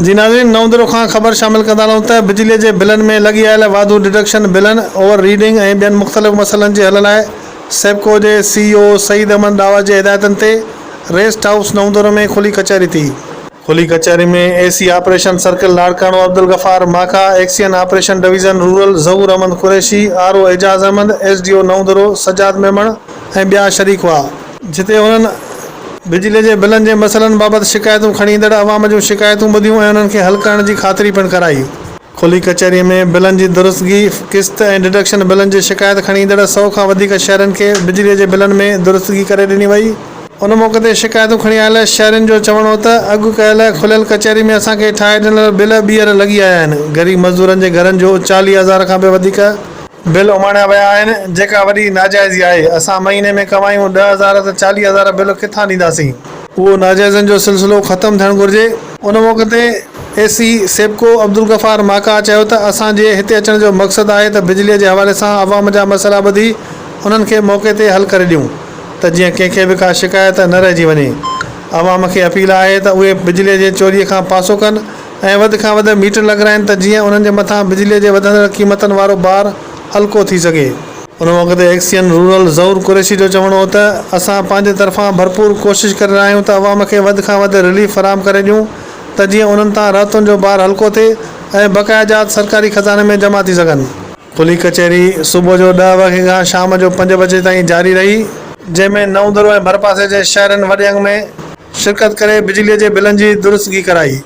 जी नाज़रीन, नओं दरो खां ख़बर शामिल कंदा रहूं त बिजलीअ जे बिलनि में लॻी आयल वाधू डिडक्शन बिलनि, ओवर रीडिंग ऐं ॿियनि मुख़्तलिफ़ मसइलनि जे हल लाइ सेप्को जे CEO सईद अहमद डावा जे हिदायतनि ते रेस्ट हाउस नओं दरो में खुली कचहरी थी। खुली कचहरी में AC operation circle Larkana Abdul Ghaffar माखा, एक्सियन ऑपरेशन डिवीज़न रूरल ज़हूर अहमद कुरैशी, RO एजाज़ अहमद, SDO नओं दरो सजाद मेमण ऐं ॿिया शरीक हुआ, जिते उन्हनि बिजली जे बिलनि जे मसइलनि बाबति शिकायतूं खणी ईंदड़ अवाम जूं शिकायतूं ॿुधियूं ऐं उन्हनि खे हल करण जी ख़ातिरी पिणु कराई। खुली कचहरीअ में बिलनि जी दुरुस्तगी, क़िस्त ऐं डिडक्शन बिलनि जी शिकायत खणी ईंदड़ 100 खां वधीक शहरनि खे बिजलीअ जे बिलनि में दुरुस्तगी करे ॾिनी वई। उन मौक़े ते शिकायतूं खणी आयल शहरनि जो चवणो हो त अॻु कयल खुलियल कचहरी में असांखे ठाहे ॾिनल बिल ॿीहर लॻी आया आहिनि। ग़रीब मज़दूरनि जे घरनि जो 40,000 खां बि वधीक बिल उमाणिया विया आहिनि, जेका वॾी नाजाइज़ी आहे। असां महीने में कमायूं 10,000 त 40,000 बिल किथां ॾींदासीं? उहो नाजाइज़नि जो सिलसिलो ख़तमु थियणु घुरिजे। उन मौक़े ते AC सेप्को अब्दुल गफ़ार माका चयो त असांजे हिते अचण जो मक़सदु आहे त बिजलीअ जे हवाले सां अवाम जा मसइला ॿुधी उन्हनि खे मौक़े ते हल करे ॾियूं, त जीअं कंहिंखे बि का शिकायत न रहिजी वञे। अवाम खे अपील आहे त उहे बिजलीअ जे चोरीअ खां पासो कनि ऐं वधि खां वधि मीटर लॻाराइनि, त जीअं उन्हनि जे मथां बिजलीअ जे वधंदड़ क़ीमतनि वारो भार हल्को थी सघे। उन मौक़े ते एक्सियन रूरल ज़हूर कुरैशी जो चवणो हो त असां पंहिंजे तरफ़ां भरपूर कोशिशि करे रहिया आहियूं त अवाम खे वधि खां वधि रिलीफ फराहम करे ॾियूं, त जीअं उन्हनि तां राहतुनि जो भार हल्को थिए ऐं बक़ाइदात सरकारी ख़ज़ाने में जमा थी सघनि। खुली कचहरी सुबुह जो 10 वॻे खां शाम जो 5 बजे ताईं जारी रही, जंहिंमें नओं दरो ऐं भरपासे जे शहरनि वॾे अंग में शिरकत करे बिजलीअ जे बिलनि जी दुरुस्तगी कराई।